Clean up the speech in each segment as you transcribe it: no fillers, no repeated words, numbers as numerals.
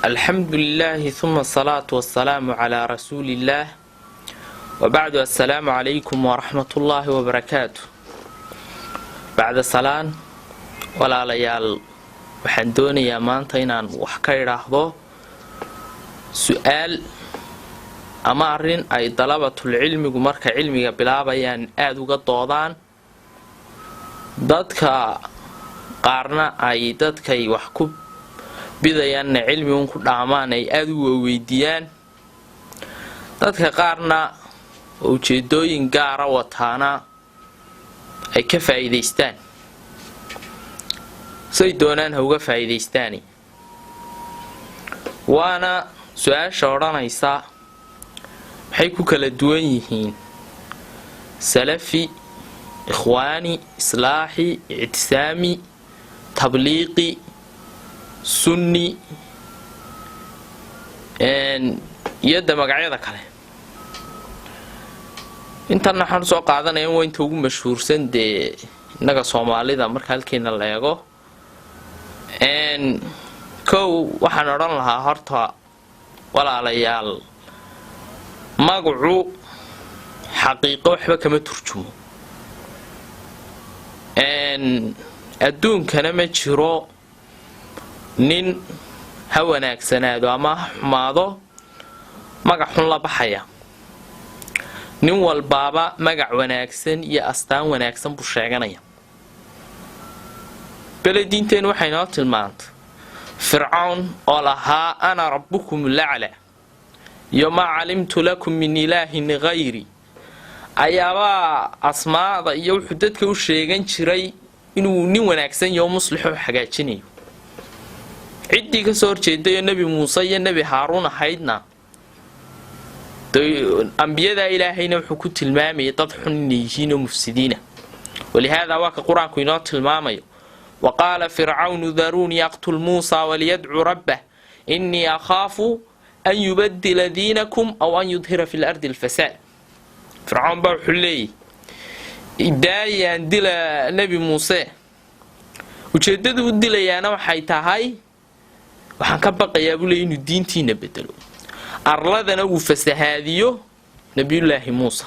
الحمد لله ثم الصلاة والسلام على رسول الله وبعد السلام عليكم ورحمة الله وبركاته. بعد السلام ولا ليال waxaan doonayaa maanta inaan wax ka idhaahdo su'aal ama arin ay dalabatul cilmigu marka cilmiga bilaabayaan aad uga doodaan dadka qaarna ay dadkay wax ku bidayaan cilmigu ku dhaamaan ay aad u weydiiyaan dadka qaarna ujeedooyin gaar ah wataana ay ka faa'iideystaan say doonaan uga faa'iideystaani waana su'aasha oranaysa maxay ku kala duwan yihiin salafi ikhwaani islaahi i'tisaami tabliiqi sunni yada magacyada kale intan waxaan soo qaadanayaa waa inta ugu mashhuursan inaga Soomaalida marka halkeena la eego kow waxaan oran lahaa horta walaalayaal magacu xaqiiqo waxba kama turjumo adduunkana ma jiro nin ha wanaagsanaado ama xumaado magac xun la baxaya nin walbaaba magac wanaagsan iyo astaan wanaagsan buu sheeganaya بلدينتين وحينو تلمانت فرعون قالها أنا ربكم الأعلى يوم علمت لكم من إله غيري أيابا أسماء يو حددك وشيغان شري إنو نيوان أكسن يوم مصلحو حاجاتيني عدي كسور جيدة النبي موسى النبي هارون حيدنا أنبياء إلهينا وحكوت المامي تضحن نيجين مفسدين ولهذا واقع قرآن كوينات المامي وقال فرعون ذروني يقتل موسى وليدعو ربه إني أخاف أن يبدل دينكم أو أن يظهر في الأرض الفساد فرعون بحلي إداية أندل نبي موسى وشددوا الدلية أنا وحيتهاي وحنكبق يقول إنه الدين تينا بدلو أرلادنا وفسهاديو نبي الله موسى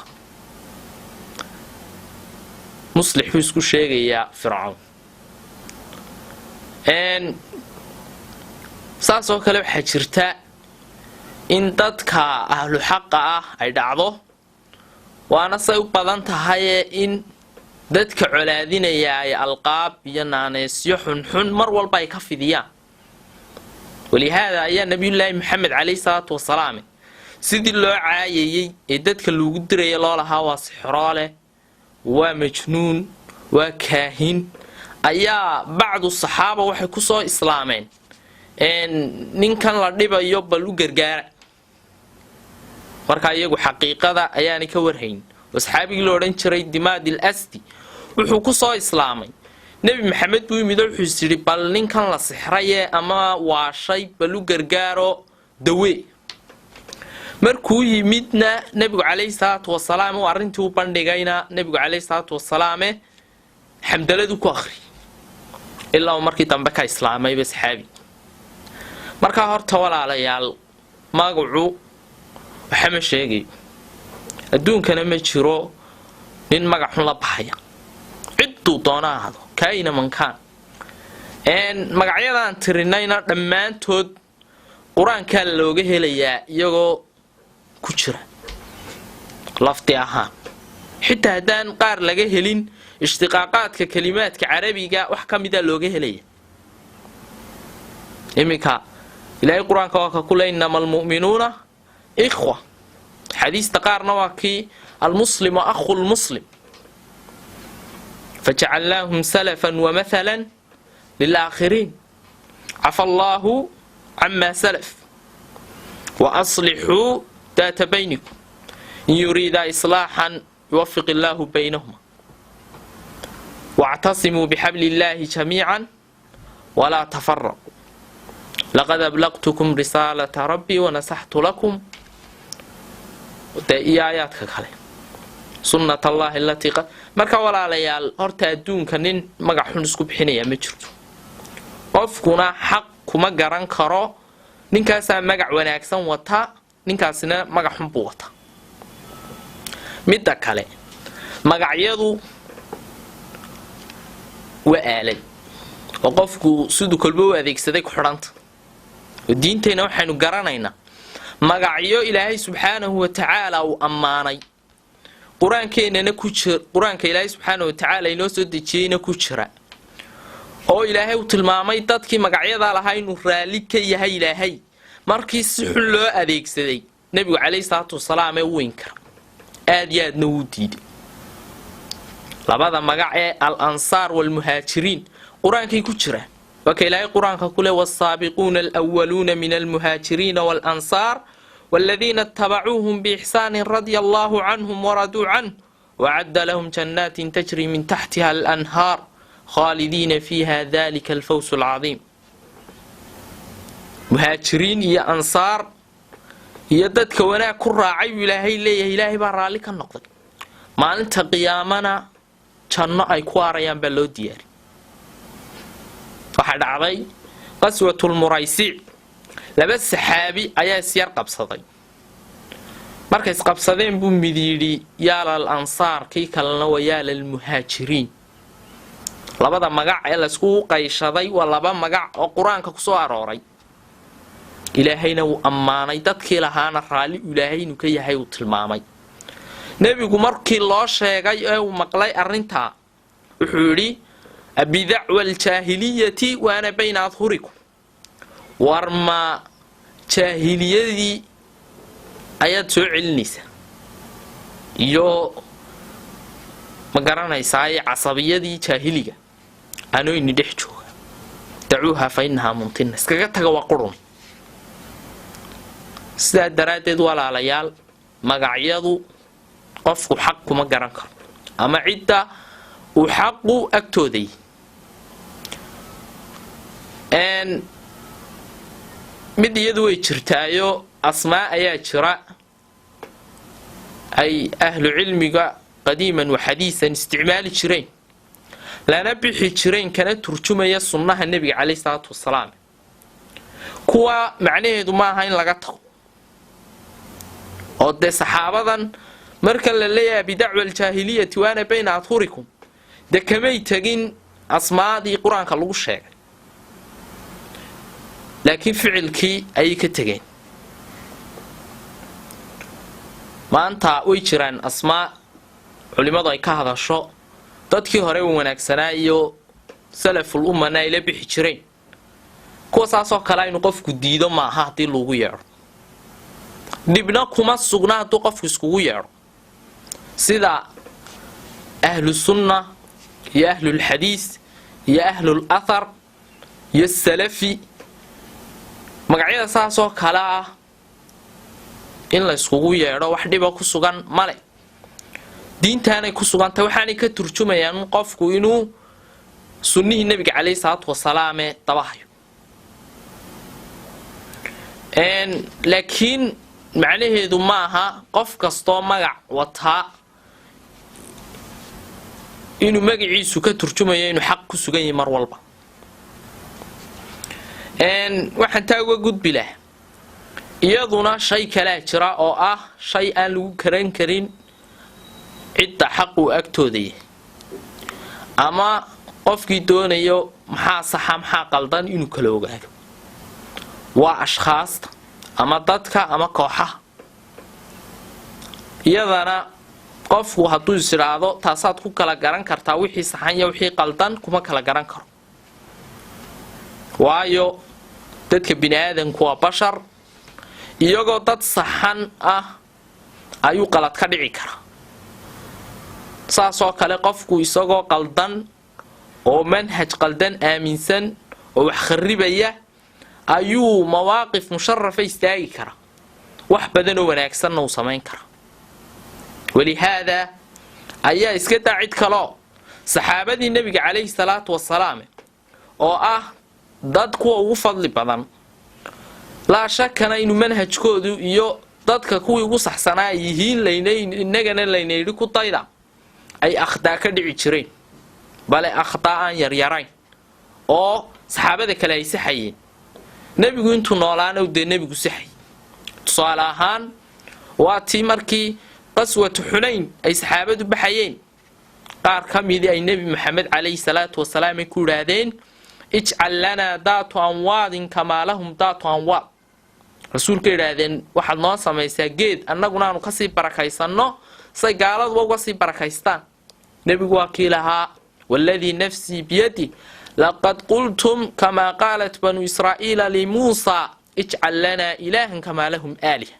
مصلح يسكو شيء يا فرعون saasoo kale waxa jirta in dadka ahlu xaq ah ay dhacdo waana say u badan tahay in dadka colaadinaya ay alqaab iyo naaneesyo xun mar walba ay ka fidiyaan walihaada ayaa nabiyullaahi maxamed calayhi salaatu wasalaam sidii loo caayayay ee dadka loogu diray loo lahaa waa sixroole waa majnuun waa kaahin ayaa bacdu saxaaba waxay ku soo islaameen ninkan la dhibayo bal u gargaara marka iyagu xaqiiqada ayaanay ka warhayn wasxaabigii la oran jiray dimaadil asdi wuxuu ku soo islaamay nabi maxamed buu yimid wuxuu yiri bal ninkan la sixray ama waashay bal u gargaaro dawe markuu yimidna nabigu calayhi salaatu wasalaam oo arintii u bandhigayna nabigu calayhi salaatu wasalaam xamdaladu ku akhri ilaa markii dambe ka islaamay basxaabi marka horta walaalayaal magacu waxa ma sheegay adduunkana ma jiro nin magac xun la baxaya ciddu doonaado kaayna mankaan magacyadan tirinayna dhamaantood quraanka looga helayaa iyagoo ku jira lafti ahaan xitaa hadaan qaar laga helin اشتقاقات كلمات كعربية وحكمدا لوجه ليه إمكا إلى القرآن كقول إنما المؤمنون إخوة حديث تقارن وكي المسلم أخو المسلم فجعلناهم سلفا ومثلا للآخرين عفى الله عما سلف وأصلحوا ذات بينكم إن يريد إصلاحا يوفق الله بينهما واعتصموا بحبل الله جميعا ولا تفرقوا لقد أبلغتكم رسالة ربي ونصحت لكم آيات كله سنة الله التي قد marka walaalayaal horta adduunka nin magac xun isku bixinaya ma jirto qofkuna xaq kuma garan karo ninkaasaa magac wanaagsan wata, ninkaasina magac xun buu wata. midda kale magacyadu waa aalad oo qofku siduu kolba u adeegsaday ku xidhanta. diintayna waxaynu garanaynaa magacyo ilaahay subxaanahu wa tacaala uu ammaanay qur-aankeennana ku jira, qur-aanka ilaahay subxaanahu wa tacaala inoo soo dejiyeyna ku jira, oo ilaahay uu tilmaamay dadkii magacyadaa lahaa inuu raalli ka yahay ilaahay markii si xun loo adeegsaday. nebigu calayhi salaatu wasalaam ee u inkara aad iyo aadna wuu diiday. labada magac ee al-ansaar waalmuhaajiriin qur-aankay ku jiraan. وكا إلهي قرآن كله والسابقون الأولون من المهاجرين والأنصار والذين اتبعوهم بإحسان رضي الله عنهم ورضوا عنه وعد لهم جنات تجري من تحتها الأنهار خالدين فيها ذلك الفوز العظيم. مهاجرين يا أنصار يددك ونا كراعي إلهي ليه إلهي برالك النقطة ما أنت قيامنا جنة أي كواريان بلو دياري. waxaa dhacday qaswatul muraysic, laba saxaabi ayaa isyar qabsaday. markay isqabsadeen buu mid yidhi yaalal ansaar, kii kalena waa yaalal muhaajiriin. labada magac ee layskugu qayshaday waa laba magac oo qur-aanka ku soo arooray. ilaahayna wuu ammaanay, dadkii lahaana raalli ilaahay inuu ka yahay uu tilmaamay. nebigu markii loo sheegay ee uu maqlay arrintaa wuxuu yidhi بدعوى الجاهلية وأنا بين أظهركم. ورما جاهلية آيات سوء النساء يو مقرنا يساي عصبية دي جاهلية أنو إني دحجوها دعوها فإنها ممتنة سكاكتها وقرن سيداد درادد ولا ليال مقعيضو قفوا حق مقرن كر أما عدة وحقوا أكتودي mid iyadu way jirtaayo asmaa ayaa jira ay ahlu cilmiga qadiiman wa xadiisan isticmaali jireen, lana bixi jireen kana turjumaya sunnaha nebiga calayhi salaatu wasalaam. kuwa macnaheedu ma aha in laga tago oo dee saxaabadan marka la leeyahay bidacwa aljaahiliyati waana bayna adhurikum dee kamay tagin asmaadii qur-aanka lagu sheegay, laakiin ficilkii ayay ka tageen. maanta way jiraan asmaa culimadu ay ka hadasho dadkii hore u wanaagsanaa iyo salaful ummana ay la bixi jireen. kuwa saasoo kale inuu qofku diido maaha haddii lagu yeedho, dhibna kuma sugna hadduu qofku iskugu yeedho. sida ahlu sunna iyo ahlulxadiis iyo ahlul athar iyo salafi, magacyada saasoo kale ah in la iskugu yeedho wax dhiba ku sugan male. diintaanay ku sugantay, waxaanay ka turjumayaan qofku inuu sunnihii nebiga calayhi salaatu wasalaame dabahayo. laakiin macnaheedu ma aha qof kastoo magac wataa inuu magaciisu ka turjumayo inuu xaq ku sugan yahay mar walba. waxaan taa uga gudbi lahaa iyaduna shay kalaa jira oo ah shay aan lagu karan karin cidda xaquu agtooda yahay, ama qofkii doonayo maxaa saxa maxaa qaldan inuu kala ogaado. waa ashkhaasta ama dadka ama kooxaha. iyadana qofku hadduu is idhaahdo taasaad ku kala garan kartaa wixii saxan iyo wixii qaldan, kuma kala garan karo. waayo dadka bini aadanku waa bashar, iyagoo dad saxan ah ayuu qalad ka dhici karaa. saasoo kale qofku isagoo qaldan oo manhaj qaldan aaminsan oo wax kharibaya ayuu mawaaqif musharafa istaagi karaa, wax badan oo wanaagsanna uu samayn karaa. walihaada ayaa iska daa cid kaloo saxaabadii nebiga calayhi salaatu wasalaam oo ah dad kuwa ugu fadli badan, laa shakana inuu manhajkoodu iyo dadka kuwii ugu saxsanaa yihiin inagana laynayidhi ku dayda, ay akhdaa ka dhici jireen, bale akhdaa aan yaryarayn oo saxaabada kale ay saxayeen. nebigu intuu noolaana dee nebigu sixay tusaale ahaan waa tii markii qaswatu xunayn ay saxaabadu baxayeen qaar ka midii ay nebi maxamed calayhi salaatu wasalaam ay ku yidhaahdeen ijcal lanaa daatu anwaadin kamaa lahum daatu anwaad rasuulka yidhaahdeen waxaad noo samaysaa geed annaguna aanu kasii barakaysanno say gaaladuba uga sii barakaystaan nebigu waa kii lahaa waaladii nafsii biyadi laqad qultum kamaa qaalat banuu israa'iila limuusaa ijcal lanaa ilaahan kamaa lahum aaliha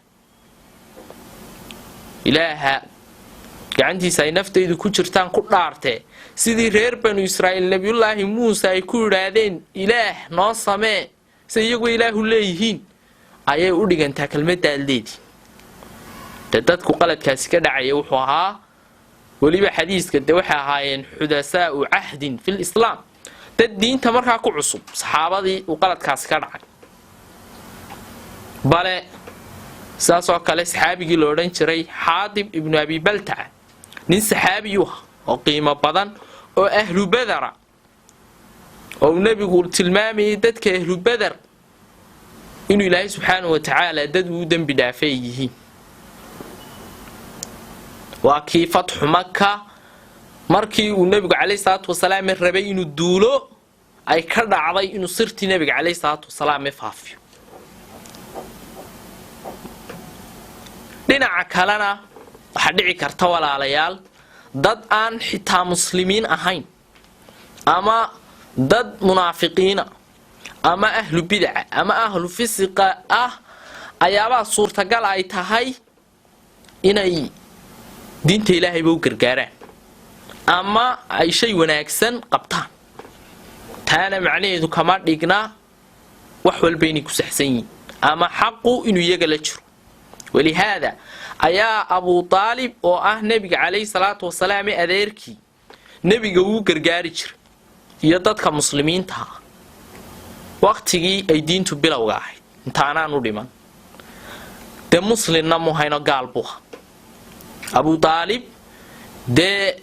ilaaha gacantiisa ay naftaydu ku jirtaan ku dhaartee sidii reer banu israa'iil nebiyullaahi muuse ay ku yidhaahdeen ilaah noo samee say iyagu ilaahu leeyihiin ayay u dhigantaa kelmadda adleedii dee dadku qaladkaasi ka dhacaya wuxuu ahaa weliba xadiiska dee waxay ahaayeen xudasaa'u cahdin fil islaam dad diinta markaa ku cusub saxaabadii uu qaladkaasi ka dhacay bale saasoo kale saxaabigii la odhan jiray xaadib ibnu abi baltaca nin saxaabiyu ah oo qiimo badan oo ahlu badara oo nebigu tilmaamayay dadka ahlu badar inuu ilaahay subxaanahu watacaala dad uu dembi dhaafay yihiin waa kii fatxu maka markii uu nebigu calayhi salaatu wasalaam rabay inuu duulo ay ka dhacday inuu sirtii nebiga calayhi salaatu wasalaam faafiyo dhinaca kalena waxaa dhici karta walaalayaal dad aan xitaa muslimiin ahayn ama dad munaafiqiina ama ahlu bidaca ama ahlu fisiqa ah ayaabaa suurtagal ay tahay inay diinta ilaahayba u gargaaraan ama ay shay wanaagsan qabtaan taana macnaheedu kama dhigna wax walba inay ku saxsan yihiin ama xaqu inuu iyaga la jiro walihaada ayaa abu aalib oo ah nebiga calayhi salaatu wasalaam adeerkii nebiga uu gargaari jiray iyo dadka muslimiinta ah waqtigii ay diintu bilowga ahayd intaanaan u dhiman dee muslimna muhayno gaal buha abu aalib dee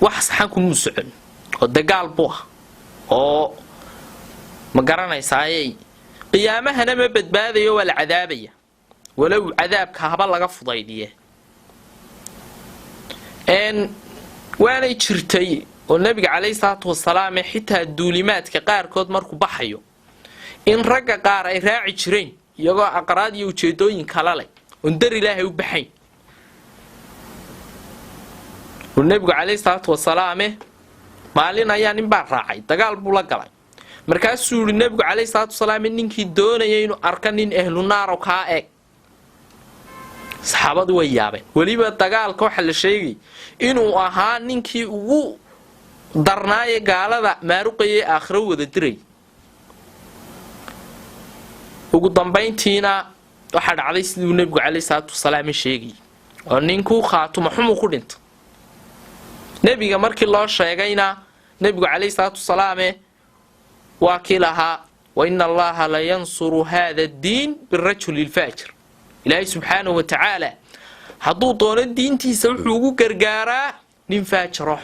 wax saxan kumuu socon oo dee gaal buha oo ma garanaysaaye qiyaamahana ma badbaadayo waa la cadaabaya walow cadaabka haba laga fudaydiye waanay jirtay oo nebiga calayhi salaatu wasalaam xitaa duulimaadka qaarkood markuu baxayo in ragga qaar ay raaci jireen iyagoo aqraad iyo ujeedooyin kala leh oon dar ilaahay u baxayn oo nebigu calayhi salaatu wasalaam maalin ayaa nin baa raacay dagaal buu la galay markaasuu yidhi nebigu calayhi salaatu wasalaam ninkii doonaya inuu arka nin ehlu naaro kaa eeg saxaabadu way yaabeen weliba dagaalka waxaa la sheegay inuu ahaa ninkii ugu darnaaye gaalada maaruqayee aakhiro wada diray ugu dambayntiina waxaa dhacday siduu nebigu calayhi salaatu wasalaam sheegay oo ninkuu khaatuma xumuu ku dhinta nebiga markii loo sheegayna nebigu calayhi salaatu wasalaam waa kii lahaa wa ina allaha la yansuru hada addiin birajuli lfaajir ilaahay subxaanahu watacaala hadduu doono diintiisa wuxuu ugu gargaaraa nin faajiro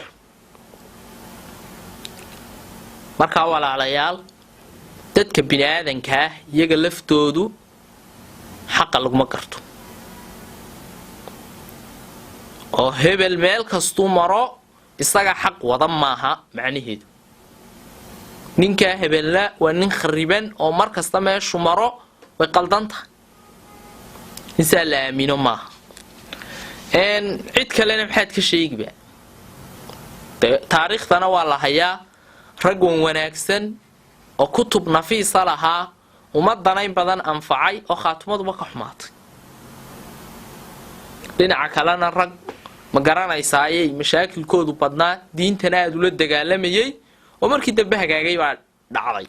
markaa walaalayaal dadka bini aadanka ah iyaga laftoodu xaqa laguma garto oo hebel meel kastuu maro isaga xaq wada maaha macnaheedu ninkaa hebelna waa nin khariban oo mar kasta meeshu maro way qaldan tahay insaa la aamino maaha cid kalena maxaad ka sheegiba taariikhdana waa la hayaa rag wan wanaagsan oo kutub nafiisa lahaa ummadana in badan anfacay oo khaatumaduba ka xumaatay dhinaca kalena rag ma garanaysaayay mashaakilkoodu badnaa diintana aad ula dagaalamayay oo markii dambe hagaagay baa dhacday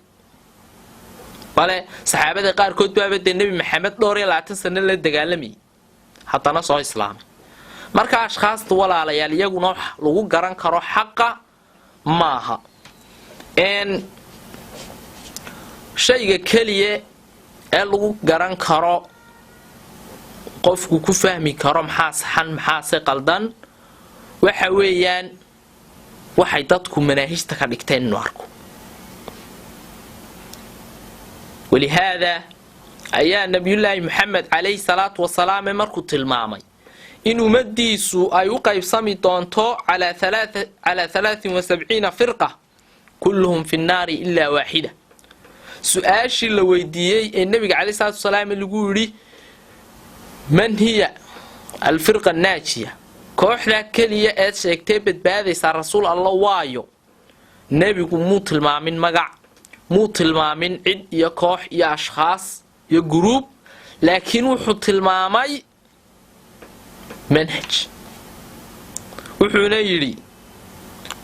bale saxaabada qaarkood baaba dee nebi maxamed 20 sano la dagaalamayay haddana soo islaamay marka ashkhaasta walaalayaal iyaguna wax lagu garan karo xaqa maaha shayga kaliya ee lagu garan karo qofku ku fahmi karo maxaa saxan maxaa qaldan waxa weeyaan waxay dadku manaahijta ka dhigteen inuu arko ولهذا أيها نبي الله محمد عليه الصلاة والسلام مركو تلمامي إن أمديسو أيوقع بصمي دونتو على 73 فرقة كلهم في النار إلا واحدة. سؤاشي اللي ويديي النبي عليه الصلاة والسلام اللي يقولي من هي الفرقة الناجية كوحدة كلية اتشكتبت بهذه رسول الله وايو نبي مو تلمامين مقع مو تلمامين عد يا كوح يا أشخاص يا جروب لكن وحو تلمامي منهج وحنيري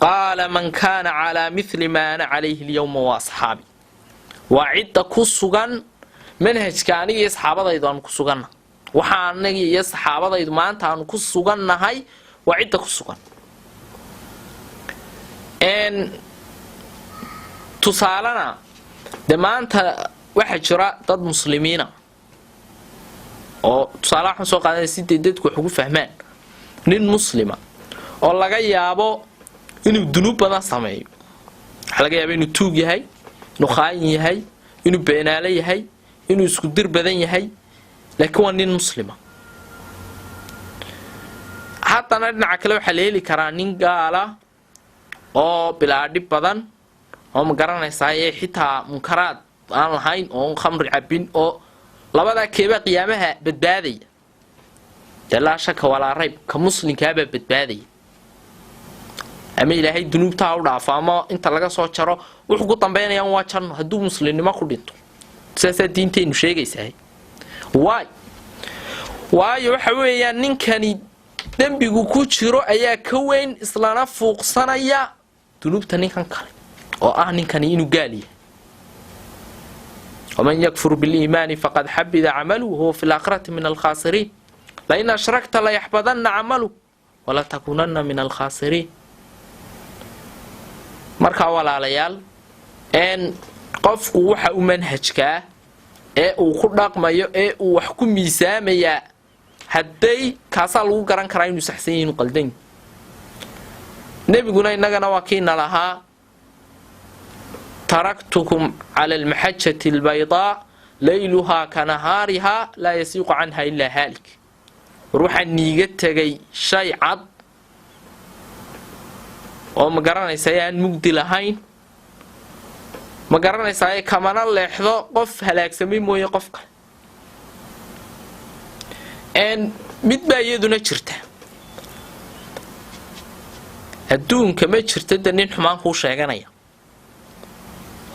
قال من كان على مثل ما أنا عليه اليوم وأصحابي وعد كسوغان منهج كان يصحابه أيضا كسوغان وحان يصحابه أيضا ما أنت كسوغان هاي وعد كسوغان إن تصالنا دما أنت واحد جرا ضد مسلمين oo tusaale waxaan soo qaadanay si dadku wax ugu fahmaan nin muslima oo laga yaabo inuu dunuub badan sameeyo waxa laga yaabaa inuu tuug yahay inuu khaayin yahay inuu beenaale yahay inuu isku dir badan yahay laakiin waa nin muslima haddana dhinaca kale waxa la heli karaa nin gaala oo bilaadhi badan oo ma garanaysaa xitaa munkaraad aan lahayn oo khamri cabin oo labada keeba qiyaamaha badbaadaya jalaa shaka wala rayb ka muslimka ba badbaadaya ama ilaahay dunuubta u dhaafo ama inta laga soo jaro wuxuu ku dambeynayaan waa janno haduu muslimnimo ku dhinto saasa diinteenu sheegaysaa waayo waxa weeyaan ninkani dambigu ku jiro ayaa ka weyn islaana fuuqsanaya dunuubta ninkan kale oo ah ninkani inuu gaaliyo ومن يكفر بالإيمان فقد حبذ عمله وهو في الآخرة من الخاسرين لئن أشركت لا يحبطن عمله ولا تكونن من الخاسرين marka walaalayaal qofku waxa uu manhajka uu ku dhaqmayo uu wax ku miisaamaya haday kaasa lagu garan karaa inuu saxsan yahay inuu qaldan nabiguna inagana waa kiina lahaa تركتكم على المحجة البيضاء ليلها كنهارها لا يسيق عنها إلا هالك روح النيجة شيء عض ومقرن سيان مجد لهين مقرن سيان كمان الله يحضر قف هلاك سميم ويقفك أن متبايدنا شرته الدون كما شرته دنين حمان هو شيئا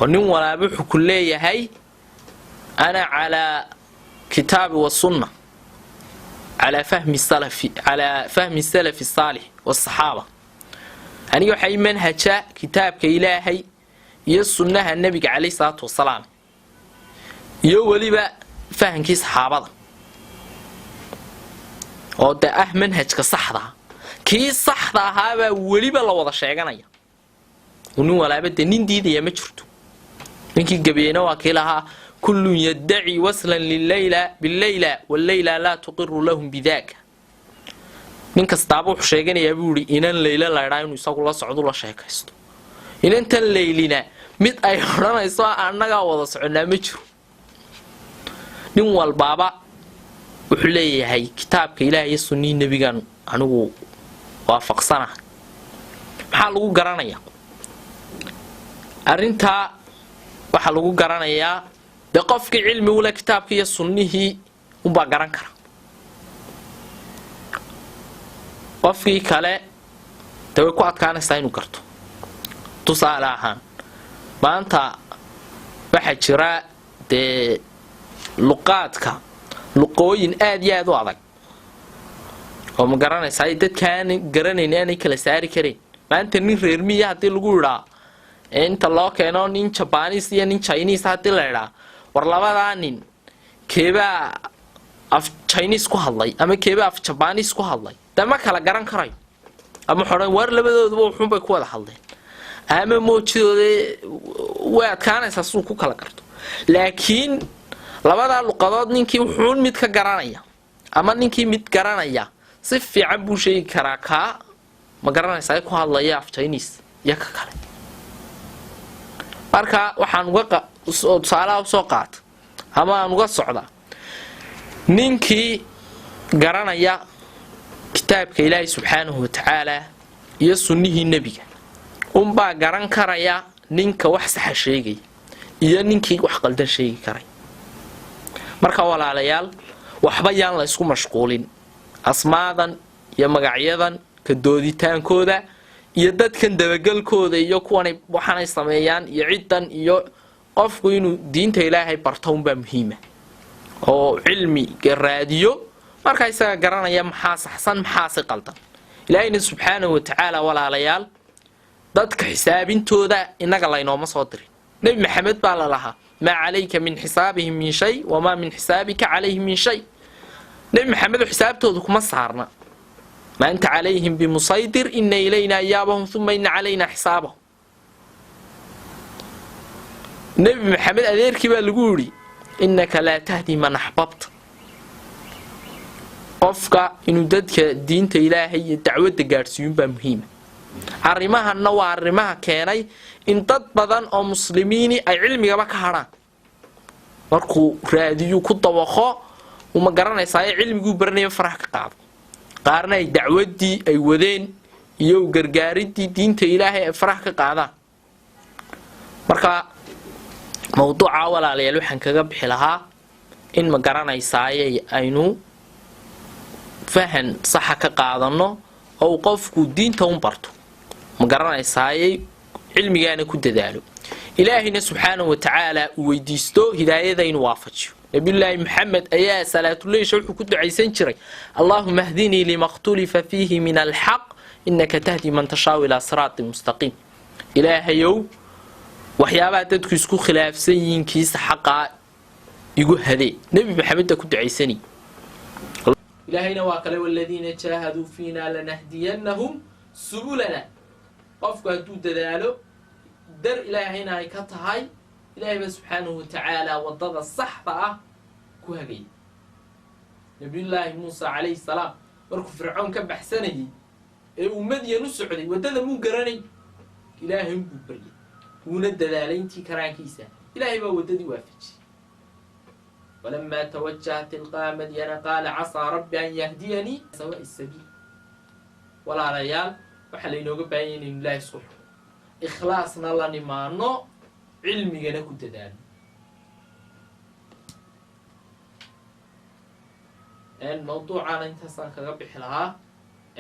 ونن ولا بحو كلية هاي أنا على كتاب والسنة على فهم السلف الصالح والصحابة أنا يحيي منهج كتاب كإلهي يسنها النبي عليه الصلاة والسلام يولي بقى فهم كي صحابة وده منهج كصحضة كي صحضة هذا ولي بقى لوضع شيئا ونن ولا بد نين دي يا مجرد ninkii gabeena waa kiilaha kullu yad'i waslan bil-layla wal-layla la tuqirru lahum bidaka ninka staabo wuxuu sheeganayaa buuri inaan layla la inuu isagu la socdo la sheekaysto inantan laylina mid ay oranayso anaga wada soconaa ma jiro nin walbaaba wuxuu leeyahay kitaabka Ilaahay sunnii nabigan anigu waafaqsana maxaa lagu garanayaa arinta waxa lagu garanayaa de qofka cilmi u leh kitaabka iyo sunnihii u ba garan kara qofkii kale way ku adkaanaysaa inuu garto tusaale ahaan maanta waxa jira de luqaadka luqooyin aad iyo aad u adag oo ma garanaysaa dadkaan garanayn inay kala saari kareen maanta nin reer miya hadii lagu yiraahdo inta loo keeno nin Japanese iyo nin Chinese hadii la yiraahdo war labada nin keeba af Chinese ku hadlay ama keeba af Japanese ku hadlay dama kala garan karay ama xoran war labadooduba wuxuu bay ku wada hadleen ama moojidooda way adkaanaysaa suu ku kala garto laakiin labada luqadood ninkii wuxuu mid ka garanaya ama ninkii mid garanaya si fiican buu sheegi karaa ka ma garanaysaa ku hadlaya af Chinese ya ka kale marka waxaan tusaalaha usoo qaata ama aan uga socda ninkii garanaya kitaabka ilaahay subxaanahu watacaala iyo sunnihii nebiga unbaa garan karaya ninka wax saxa sheegaya iyo ninkii wax qaldan sheegi karay. marka walaalayaal waxba yaan la isku mashquulin asmaadan iyo magacyadan ka dooditaankooda iyo dadkan dabagalkooda iyo kuwan waxaanay sameeyaan iyo ciidan iyo qofku inuu diinta ilaahay barto unbaa muhiima oo cilmi raadiyo marka isaga garanaya maxaa saxsan maxaa qaldan. ilaahayna subxaanahu watacaala walaalayaal dadka xisaabintooda inaga laynooma soo dirin. nabi maxamed baa la lahaa ma calayka min xisaabihim min shay wamaa min xisaabika calayhim min shay. nabi maxamed xisaabtooda kuma saarna ma anta calayhim bimusaydir inna ilayna iyaabahum thumma inna calayna xisaabahum. nabi maxamed adeerkii baa lagu yidhi innaka laa tahdi man axbabta. qofka inuu dadka diinta ilaahay iyo dacwadda gaadhsiiyun baa muhiima. arrimahanna waa arrimaha keenay in dad badan oo muslimiini ay cilmigaba ka hadhaan. markuu raadiyu ku dabaqo uma garanaysaa ee cilmiguu baranayo farax ka qaado. qaarna ay dacwaddii ay wadeen iyo gargaaridii diinta ilaahay ay farax ka qaadaan. marka mawduuca walaalayaal waxaan kaga bixi lahaa in ma garanaysaayay aynu fahan saxa ka qaadano oo qofku diinta un barto ma garanaysaayay cilmigaana ku dadaalo. ilaahayna subxaanahu watacaala uu weydiisto hidaayada inuu waafajiyo. nabiyullaahi maxamed ayaa salaatuleysha wuxuu ku ducaysan jiray allaahuma hdinii lima khtulifa fiihi min alxaq innaka tahdi man tashaau ilaa siraatin mustaqiim. ilaahayow waxyaabaha dadku isku khilaafsan yihiin kiisa xaqaa igu hadee. nebi maxameda ku ducaysani. ilaahayna waa kale waladiina jaahaduu fiina lanahdiyannahum subulana. qofku hadduu dadaalo dar ilaahayna ay ka tahay ilaahayba subxaanahu watacaala wadada saxda ah ku hagay. nabiyullaahi muusa calayhi salaam markuu fircoon ka baxsanayay ee uu madyan u socday wadada muu garanay ilaahay buu baryay wuuna dadaalay intii karaankiisa ilaahay baa wadadii waafajiyay. ولما توجه تلقاء مدين قال عسى ربي أن يهديني سواء السبيل. ولا ريال وحلينوغ باين الله سبحانه إخلاصنا الله نمانو علمي جنا كنت دان. الموضوع أنا انت صار كربي حلها